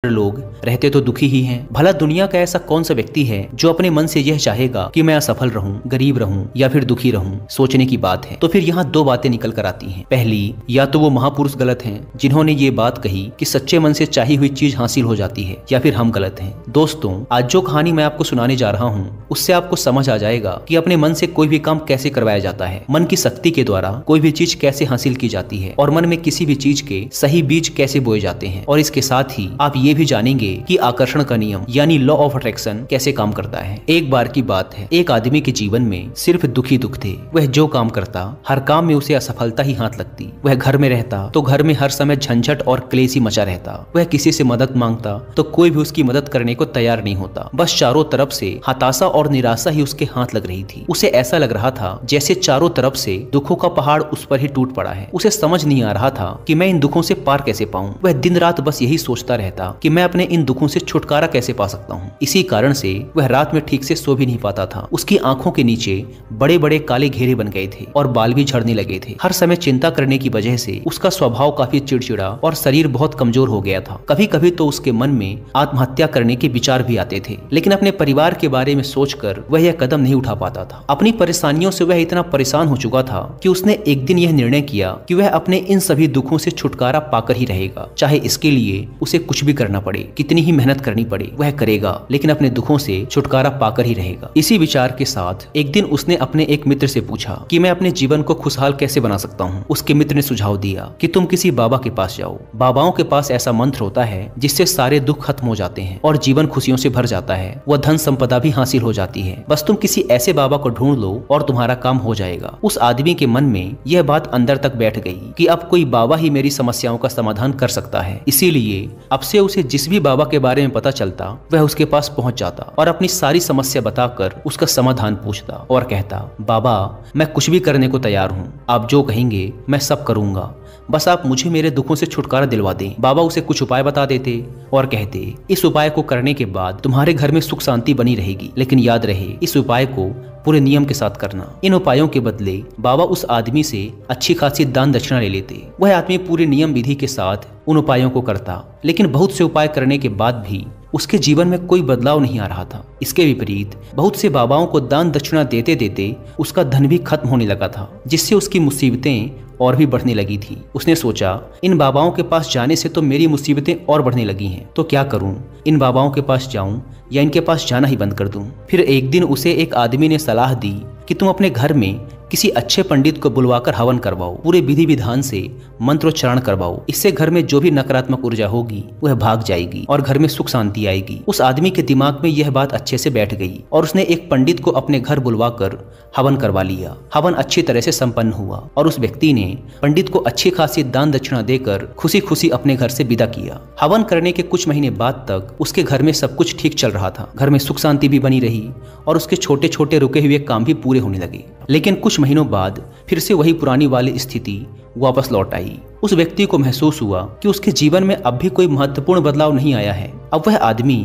लोग रहते तो दुखी ही हैं। भला दुनिया का ऐसा कौन सा व्यक्ति है जो अपने मन से यह चाहेगा कि मैं असफल रहूं, गरीब रहूं या फिर दुखी रहूं। सोचने की बात है। तो फिर यहाँ दो बातें निकल कर आती हैं। पहली, या तो वो महापुरुष गलत हैं जिन्होंने ये बात कही कि सच्चे मन से चाही हुई चीज हासिल हो जाती है, या फिर हम गलत हैं। दोस्तों, आज जो कहानी मैं आपको सुनाने जा रहा हूँ उससे आपको समझ आ जाएगा कि अपने मन से कोई भी काम कैसे करवाया जाता है, मन की शक्ति के द्वारा कोई भी चीज कैसे हासिल की जाती है और मन में किसी भी चीज के सही बीज कैसे बोए जाते हैं। और इसके साथ ही आप ये भी जानेंगे कि आकर्षण का नियम यानी लॉ ऑफ अट्रैक्शन कैसे काम करता है। एक बार की बात है, एक आदमी के जीवन में सिर्फ दुखी दुख थे। वह जो काम करता, हर काम में उसे असफलता ही हाथ लगती। वह घर में रहता तो घर में हर समय झंझट और क्लेश ही मचा रहता। वह किसी से मदद मांगता तो कोई भी उसकी मदद करने को तैयार नहीं होता। बस चारों तरफ से हताशा और निराशा ही उसके हाथ लग रही थी। उसे ऐसा लग रहा था जैसे चारों तरफ से दुखों का पहाड़ उस पर ही टूट पड़ा है। उसे समझ नहीं आ रहा था कि मैं इन दुखों से पार कैसे पाऊं। वह दिन रात बस यही सोचता रहता कि मैं अपने इन दुखों से छुटकारा कैसे पा सकता हूँ। इसी कारण से वह रात में ठीक से सो भी नहीं पाता था। उसकी आंखों के नीचे बड़े बड़े काले घेरे बन गए थे और बाल भी झड़ने लगे थे। हर समय चिंता करने की वजह से उसका स्वभाव काफी चिड़चिड़ा और शरीर बहुत कमजोर हो गया था। कभी कभी तो उसके मन में आत्महत्या करने के विचार भी आते थे, लेकिन अपने परिवार के बारे में सोचकर वह यह कदम नहीं उठा पाता था। अपनी परेशानियों से वह इतना परेशान हो चुका था कि उसने एक दिन यह निर्णय किया कि वह अपने इन सभी दुखों से छुटकारा पाकर ही रहेगा, चाहे इसके लिए उसे कुछ भी करना पड़े, कितनी ही मेहनत करनी पड़े वह करेगा, लेकिन अपने दुखों से छुटकारा पाकर ही रहेगा। इसी विचार के साथ एक दिन उसने अपने एक मित्र से पूछा कि मैं अपने जीवन को खुशहाल कैसे बना सकता हूँ। उसके मित्र ने सुझाव दिया कि तुम किसी बाबा के पास जाओ। बाबाओं के पास ऐसा मंत्र होता है जिससे सारे दुख खत्म हो जाते हैं और जीवन खुशियों से भर जाता है। वह धन संपदा भी हासिल हो जाती है। बस तुम किसी ऐसे बाबा को ढूंढ लो और तुम्हारा काम हो जाएगा। उस आदमी के मन में यह बात अंदर तक बैठ गई कि अब कोई बाबा ही मेरी समस्याओं का समाधान कर सकता है। इसीलिए अब से उसे जिस भी बाबा के बारे में पता चलता वह उसके पास पहुंच जाता और अपनी सारी समस्या बताकर उसका समाधान पूछता और कहता, बाबा मैं कुछ भी करने को तैयार हूँ, आप जो कहेंगे मैं सब करूंगा, बस आप मुझे मेरे दुखों से छुटकारा दिलवा दें। बाबा उसे कुछ उपाय बता देते और कहते, इस उपाय को करने के बाद तुम्हारे घर में सुख शांति बनी रहेगी, लेकिन याद रहे इस उपाय को पूरे नियम के साथ करना। इन उपायों के बदले बाबा उस आदमी से अच्छी खासी दान दक्षिणा ले लेते। वह आदमी पूरे नियम विधि के साथ उन उपायों को करता, लेकिन बहुत से उपाय करने के बाद भी उसके जीवन में कोई बदलाव नहीं आ रहा था। इसके विपरीत बहुत से बाबाओं को दान दक्षिणा देते देते उसका धन भी खत्म होने लगा था, जिससे उसकी मुसीबतें और भी बढ़ने लगी थी। उसने सोचा, इन बाबाओं के पास जाने से तो मेरी मुसीबतें और बढ़ने लगी हैं, तो क्या करूं? इन बाबाओं के पास जाऊं या इनके पास जाना ही बंद कर दूं? फिर एक दिन उसे एक आदमी ने सलाह दी कि तुम अपने घर में किसी अच्छे पंडित को बुलवाकर हवन करवाओ, पूरे विधि विधान से मंत्रोच्चारण करवाओ। इससे घर में जो भी नकारात्मक ऊर्जा होगी वह भाग जाएगी और घर में सुख शांति आएगी। उस आदमी के दिमाग में यह बात अच्छे से बैठ गई और उसने एक पंडित को अपने घर बुलवाकर हवन करवा लिया। हवन अच्छी तरह से संपन्न हुआ और उस व्यक्ति ने पंडित को अच्छी खासी दान दक्षिणा देकर खुशी खुशी अपने घर से विदा किया। हवन करने के कुछ महीने बाद तक उसके घर में सब कुछ ठीक चल रहा था। घर में सुख शांति भी बनी रही और उसके छोटे छोटे रुके हुए काम भी पूरे होने लगे। लेकिन कुछ महीनों बाद फिर से वही पुरानी वाली स्थिति वापस लौट आई। उस व्यक्ति को महसूस हुआ कि उसके जीवन में अब भी कोई महत्वपूर्ण बदलाव नहीं आया है। अब वह आदमी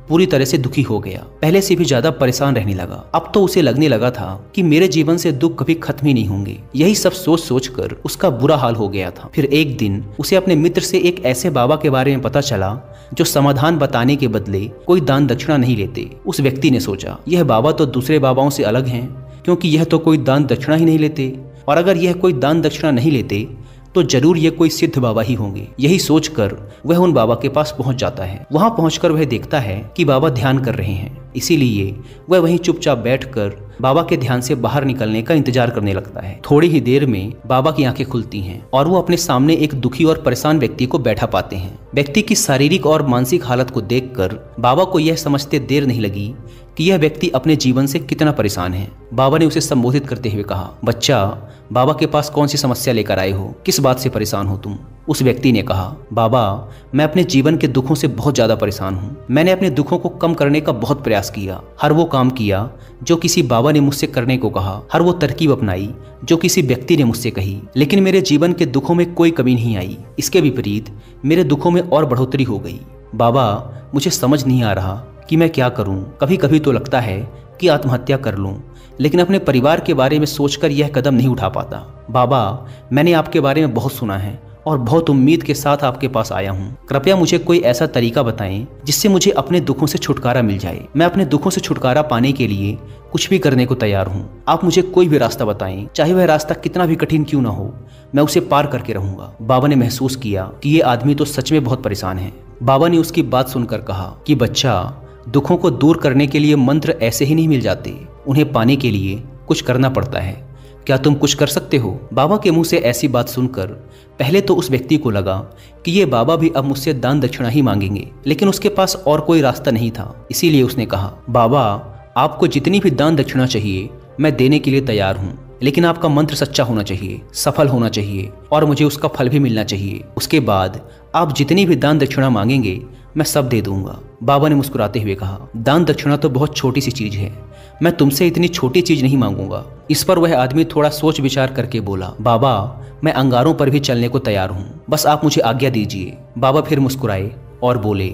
पूरी तरह से दुखी हो गया, पहले से भी ज्यादा परेशान रहने लगा। अब तो उसे लगने लगा था कि मेरे जीवन से दुख कभी खत्म ही नहीं होंगे। यही सब सोच सोचकर उसका बुरा हाल हो गया था। फिर एक दिन उसे अपने मित्र से एक ऐसे बाबा के बारे में पता चला जो समाधान बताने के बदले कोई दान दक्षिणा नहीं लेते। उस व्यक्ति ने सोचा, यह बाबा तो दूसरे बाबाओं से अलग हैं, क्योंकि यह तो कोई दान दक्षिणा ही नहीं लेते, और अगर यह कोई दान दक्षिणा नहीं लेते तो जरूर ये कोई सिद्ध बाबा ही होंगे। यही सोचकर वह उन बाबा के पास पहुंच जाता है। वहां पहुंचकर वह देखता है कि बाबा ध्यान कर रहे हैं, इसीलिए वह वहीं चुपचाप बैठकर बाबा के ध्यान से बाहर निकलने का इंतजार करने लगता है। थोड़ी ही देर में बाबा की आंखें खुलती हैं और वो अपने सामने एक दुखी और परेशान व्यक्ति को बैठा पाते हैं। व्यक्ति की शारीरिक और मानसिक हालत को देखकर बाबा को यह समझते देर नहीं लगी कि यह व्यक्ति अपने जीवन से कितना परेशान है। बाबा ने उसे संबोधित करते हुए कहा, बच्चा बाबा के पास कौन सी समस्या लेकर आए हो, किस बात से परेशान हो तुम? उस व्यक्ति ने कहा, बाबा मैं अपने जीवन के दुखों से बहुत ज्यादा परेशान हूँ। मैंने अपने दुखों को कम करने का बहुत प्रयास किया, हर वो काम किया जो किसी बाबा ने मुझसे करने को कहा, हर वो तरकीब अपनाई जो किसी व्यक्ति ने मुझसे कही, लेकिन मेरे जीवन के दुखों में कोई कमी नहीं आई। इसके विपरीत मेरे दुखों में और बढ़ोतरी हो गई। बाबा मुझे समझ नहीं आ रहा कि मैं क्या करूं। कभी कभी तो लगता है कि आत्महत्या कर लूं, लेकिन अपने परिवार के बारे में सोचकर यह कदम नहीं उठा पाता। बाबा मैंने आपके बारे में बहुत सुना है और बहुत उम्मीद के साथ आपके पास आया हूँ। कृपया मुझे कोई ऐसा तरीका बताएं जिससे मुझे अपने दुखों से छुटकारा मिल जाए। मैं अपने दुखों से छुटकारा पाने के लिए कुछ भी करने को तैयार हूँ। आप मुझे कोई भी रास्ता बताएं, चाहे वह रास्ता कितना भी कठिन क्यों ना हो, मैं उसे पार करके रहूंगा। बाबा ने महसूस किया कि ये आदमी तो सच में बहुत परेशान है। बाबा ने उसकी बात सुनकर कहा कि बच्चा, दुखों को दूर करने के लिए मंत्र ऐसे ही नहीं मिल जाते, उन्हें पाने के लिए कुछ करना पड़ता है। क्या तुम कुछ कर सकते हो? बाबा के मुंह से ऐसी बात सुनकर पहले तो उस व्यक्ति को लगा कि ये बाबा भी अब मुझसे दान दक्षिणा ही मांगेंगे, लेकिन उसके पास और कोई रास्ता नहीं था। इसीलिए उसने कहा, बाबा, आपको जितनी भी दान दक्षिणा चाहिए मैं देने के लिए तैयार हूँ, लेकिन आपका मंत्र सच्चा होना चाहिए, सफल होना चाहिए और मुझे उसका फल भी मिलना चाहिए। उसके बाद आप जितनी भी दान दक्षिणा मांगेंगे मैं सब दे दूंगा। बाबा ने मुस्कुराते हुए कहा, दान दक्षिणा तो बहुत छोटी सी चीज है, मैं तुमसे इतनी छोटी चीज नहीं मांगूंगा। इस पर वह आदमी थोड़ा सोच विचार करके बोला, बाबा, मैं अंगारों पर भी चलने को तैयार हूँ, बस आप मुझे आज्ञा दीजिए। बाबा फिर मुस्कुराए और बोले,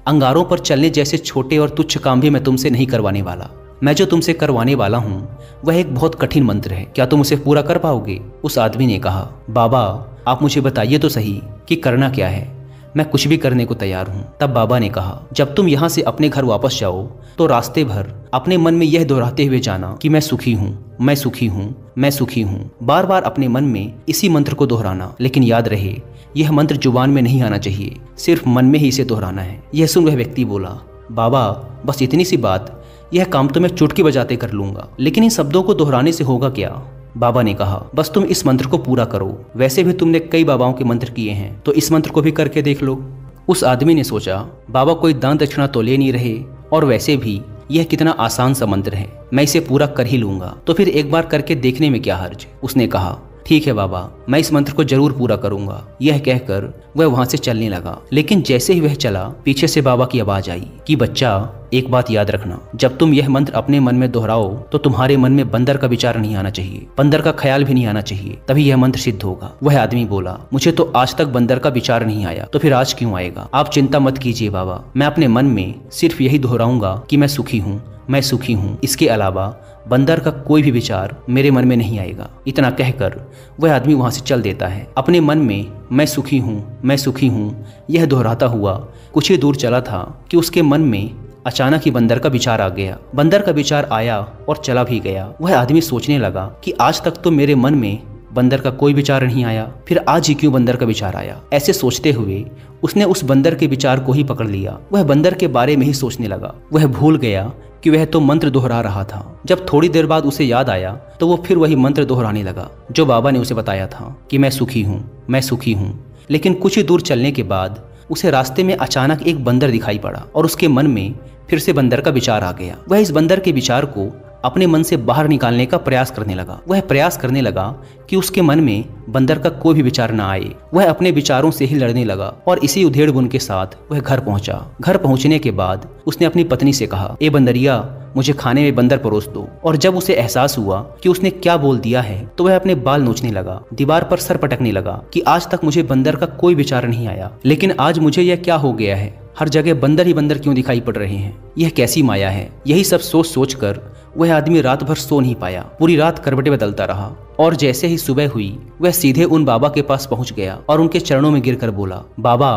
अंगारों पर चलने जैसे छोटे और तुच्छ काम भी मैं तुमसे नहीं करवाने वाला। मैं जो तुमसे करवाने वाला हूँ वह एक बहुत कठिन मंत्र है, क्या तुम उसे पूरा कर पाओगे? उस आदमी ने कहा, बाबा, आप मुझे बताइए तो सही कि करना क्या है, मैं कुछ भी करने को तैयार हूँ। तब बाबा ने कहा, जब तुम यहाँ से अपने घर वापस जाओ तो रास्ते भर अपने मन में यह दोहराते हुए जाना कि मैं सुखी हूँ, मैं सुखी हूँ, मैं सुखी हूँ। बार बार अपने मन में इसी मंत्र को दोहराना, लेकिन याद रहे यह मंत्र जुबान में नहीं आना चाहिए, सिर्फ मन में ही इसे दोहराना है। यह सुन वह व्यक्ति बोला, बाबा, बस इतनी सी बात, यह काम तो मैं चुटकी बजाते कर लूंगा, लेकिन इन शब्दों को दोहराने से होगा क्या? बाबा ने कहा, बस तुम इस मंत्र को पूरा करो, वैसे भी तुमने कई बाबाओं के मंत्र किए हैं, तो इस मंत्र को भी करके देख लो। उस आदमी ने सोचा, बाबा कोई दान दक्षिणा तो ले नहीं रहे और वैसे भी यह कितना आसान सा मंत्र है, मैं इसे पूरा कर ही लूंगा, तो फिर एक बार करके देखने में क्या हर्ज। उसने कहा, ठीक है बाबा, मैं इस मंत्र को जरूर पूरा करूंगा। यह कहकर वह वहां से चलने लगा, लेकिन जैसे ही वह चला पीछे से बाबा की आवाज आई कि बच्चा, एक बात याद रखना, जब तुम यह मंत्र अपने मन में दोहराओ तो तुम्हारे मन में बंदर का विचार नहीं आना चाहिए, बंदर का ख्याल भी नहीं आना चाहिए, तभी यह मंत्र सिद्ध होगा। वह आदमी बोला, मुझे तो आज तक बंदर का विचार नहीं आया, तो फिर आज क्यों आएगा? आप चिंता मत कीजिए बाबा, मैं अपने मन में सिर्फ यही दोहराऊंगा कि मैं सुखी हूँ, मैं सुखी हूँ, इसके अलावा बंदर का कोई भी विचार मेरे मन में नहीं आएगा। इतना कहकर वह आदमी वहां से चल देता है। अपने मन में मैं सुखी हूँ, मैं सुखी हूँ यह दोहराता हुआ कुछ ही दूर चला था कि उसके मन में अचानक ही बंदर का विचार आ गया। बंदर का विचार आया और चला भी गया। वह आदमी सोचने लगा कि आज तक तो मेरे मन में बंदर का कोई विचार नहीं आया, फिर आज ही क्यों बंदर का विचार आया? ऐसे सोचते हुए उसने उस बंदर के विचार को ही पकड़ लिया। वह बंदर के बारे में ही सोचने लगा। वह भूल गया कि वह तो मंत्र दोहरा रहा था। जब थोड़ी देर बाद उसे याद आया तो वो फिर वही मंत्र दोहराने लगा जो बाबा ने उसे बताया था कि मैं सुखी हूँ, मैं सुखी हूँ। लेकिन कुछ ही दूर चलने के बाद उसे रास्ते में अचानक एक बंदर दिखाई पड़ा और उसके मन में फिर से बंदर का विचार आ गया। वह इस बंदर के विचार को अपने मन से बाहर निकालने का प्रयास करने लगा। वह प्रयास करने लगा कि उसके मन में बंदर का कोई भी विचार न आए। वह अपने विचारों से ही लड़ने लगा और इसी उधेड़ बुन के साथ वह घर पहुंचा। घर पहुंचने के बाद उसने अपनी पत्नी से कहा, ए बंदरिया, मुझे खाने में बंदर परोस दो। और जब उसे एहसास हुआ कि उसने क्या बोल दिया है तो वह अपने बाल नोचने लगा, दीवार पर सर पटकने लगा कि आज तक मुझे बंदर का कोई विचार नहीं आया, लेकिन आज मुझे यह क्या हो गया है? हर जगह बंदर ही बंदर क्यों दिखाई पड़ रहे हैं? यह कैसी माया है? यही सब सोच सोच कर वह आदमी रात भर सो नहीं पाया। पूरी रात करवटें बदलता रहा और जैसे ही सुबह हुई वह सीधे उन बाबा के पास पहुंच गया और उनके चरणों में गिरकर बोला, बाबा,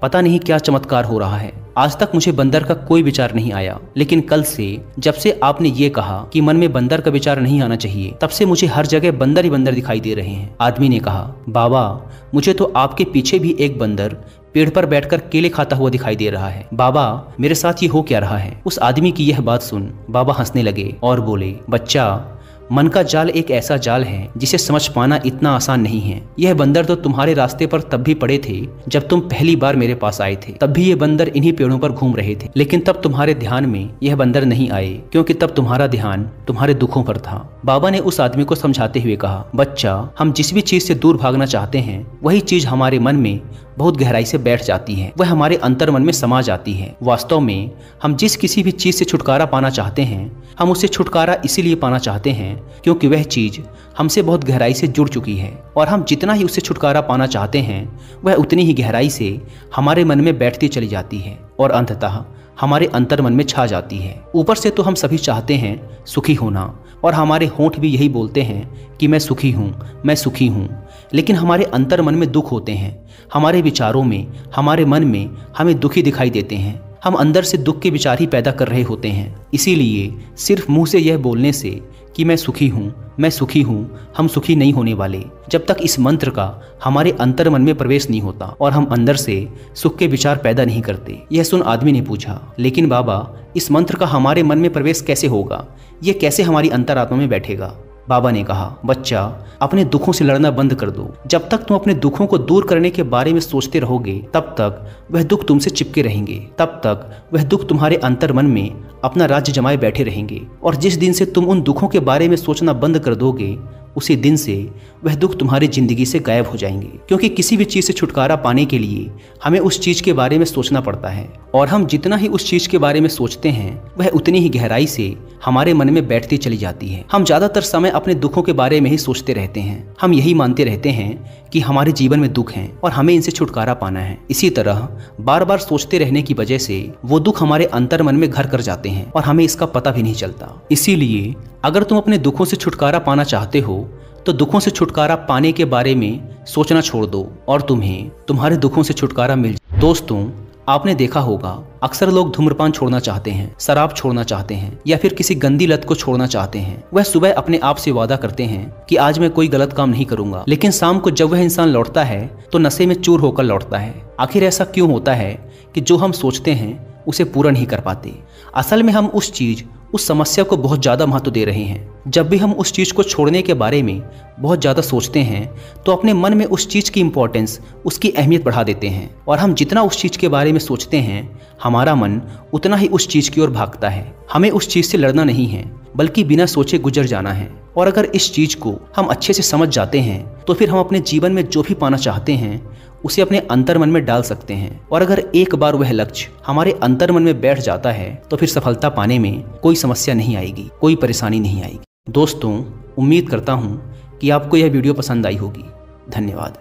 पता नहीं क्या चमत्कार हो रहा है, आज तक मुझे बंदर का कोई विचार नहीं आया, लेकिन कल से जब से आपने ये कहा कि मन में बंदर का विचार नहीं आना चाहिए, तब से मुझे हर जगह बंदर ही बंदर दिखाई दे रहे हैं। आदमी ने कहा, बाबा, मुझे तो आपके पीछे भी एक बंदर पेड़ पर बैठकर केले खाता हुआ दिखाई दे रहा है। बाबा, मेरे साथ ये हो क्या रहा है? उस आदमी की यह बात सुन बाबा हंसने लगे और बोले, बच्चा, मन का जाल एक ऐसा जाल है जिसे समझ पाना इतना आसान नहीं है। यह बंदर तो तुम्हारे रास्ते पर तब भी पड़े थे जब तुम पहली बार मेरे पास आए थे, तब भी ये बंदर इन्हीं पेड़ों पर घूम रहे थे, लेकिन तब तुम्हारे ध्यान में यह बंदर नहीं आए क्योंकि तब तुम्हारा ध्यान तुम्हारे दुखों पर था। बाबा ने उस आदमी को समझाते हुए कहा, बच्चा, हम जिस भी चीज से दूर भागना चाहते हैं वही चीज हमारे मन में बहुत गहराई से बैठ जाती है, वह हमारे अंतर मन में समा जाती है। वास्तव में हम जिस किसी भी चीज से छुटकारा पाना चाहते हैं, हम उससे छुटकारा इसीलिए पाना चाहते हैं क्योंकि वह चीज हमसे बहुत गहराई से जुड़ चुकी है, और हम जितना ही उससे छुटकारा पाना चाहते हैं वह उतनी ही गहराई से हमारे मन में बैठती चली जाती है और अंततः हमारे अंतर मन में छा जाती है। ऊपर से तो हम सभी चाहते हैं सुखी होना और हमारे होंठ भी यही बोलते हैं कि मैं सुखी हूँ, मैं सुखी हूँ, लेकिन हमारे अंतर मन में दुख होते हैं। हमारे विचारों में, हमारे मन में हमें दुखी दिखाई देते हैं। हम अंदर से दुख के विचार ही पैदा कर रहे होते हैं। इसीलिए सिर्फ मुंह से यह बोलने से कि मैं सुखी हूँ, मैं सुखी हूँ, हम सुखी नहीं होने वाले जब तक इस मंत्र का हमारे अंतर मन में प्रवेश नहीं होता और हम अंदर से सुख के विचार पैदा नहीं करते। यह सुन आदमी ने पूछा, लेकिन बाबा इस मंत्र का हमारे मन में प्रवेश कैसे होगा? यह कैसे हमारी अंतरात्मा में बैठेगा? बाबा ने कहा, बच्चा अपने दुखों से लड़ना बंद कर दो। जब तक तुम अपने दुखों को दूर करने के बारे में सोचते रहोगे तब तक वह दुख तुमसे चिपके रहेंगे, तब तक वह दुख तुम्हारे अंतर मन में अपना राज्य जमाए बैठे रहेंगे। और जिस दिन से तुम उन दुखों के बारे में सोचना बंद कर दोगे उसी दिन से वह दुख तुम्हारी जिंदगी से गायब हो जाएंगे। क्योंकि किसी भी चीज़ से छुटकारा पाने के लिए हमें उस चीज़ के बारे में सोचना पड़ता है, और हम जितना ही उस चीज़ के बारे में सोचते हैं वह उतनी ही गहराई से हमारे मन में बैठती चली जाती है। हम ज़्यादातर समय अपने दुखों के बारे में ही सोचते रहते हैं। हम यही मानते रहते हैं कि हमारे जीवन में दुख हैं और हमें इनसे छुटकारा पाना है। इसी तरह बार बार सोचते रहने की वजह से वो दुख हमारे अंतर मन में घर कर जाते हैं और हमें इसका पता भी नहीं चलता। इसीलिए अगर तुम अपने दुखों से छुटकारा पाना चाहते हो तो दुखों से छुटकारा पाने के बारे में सोचना छोड़ दो और तुम्हें तुम्हारे दुखों से छुटकारा मिल जाए। दोस्तों, आपने देखा होगा अक्सर लोग धूम्रपान छोड़ना चाहते हैं, शराब छोड़ना चाहते हैं या फिर किसी गंदी लत को छोड़ना चाहते हैं। वह सुबह अपने आप से वादा करते हैं कि आज मैं कोई गलत काम नहीं करूंगा, लेकिन शाम को जब वह इंसान लौटता है तो नशे में चूर होकर लौटता है। आखिर ऐसा क्यों होता है कि जो हम सोचते हैं उसे पूरा नहीं कर पाते? असल में हम उस समस्या को बहुत ज़्यादा महत्व दे रहे हैं। जब भी हम उस चीज़ को छोड़ने के बारे में बहुत ज़्यादा सोचते हैं तो अपने मन में उस चीज़ की इम्पोर्टेंस, उसकी अहमियत बढ़ा देते हैं, और हम जितना उस चीज़ के बारे में सोचते हैं हमारा मन उतना ही उस चीज़ की ओर भागता है। हमें उस चीज़ से लड़ना नहीं है बल्कि बिना सोचे गुजर जाना है। और अगर इस चीज़ को हम अच्छे से समझ जाते हैं तो फिर हम अपने जीवन में जो भी पाना चाहते हैं उसे अपने अंतर मन में डाल सकते हैं। और अगर एक बार वह लक्ष्य हमारे अंतर मन में बैठ जाता है तो फिर सफलता पाने में कोई समस्या नहीं आएगी, कोई परेशानी नहीं आएगी। दोस्तों, उम्मीद करता हूँ कि आपको यह वीडियो पसंद आई होगी। धन्यवाद।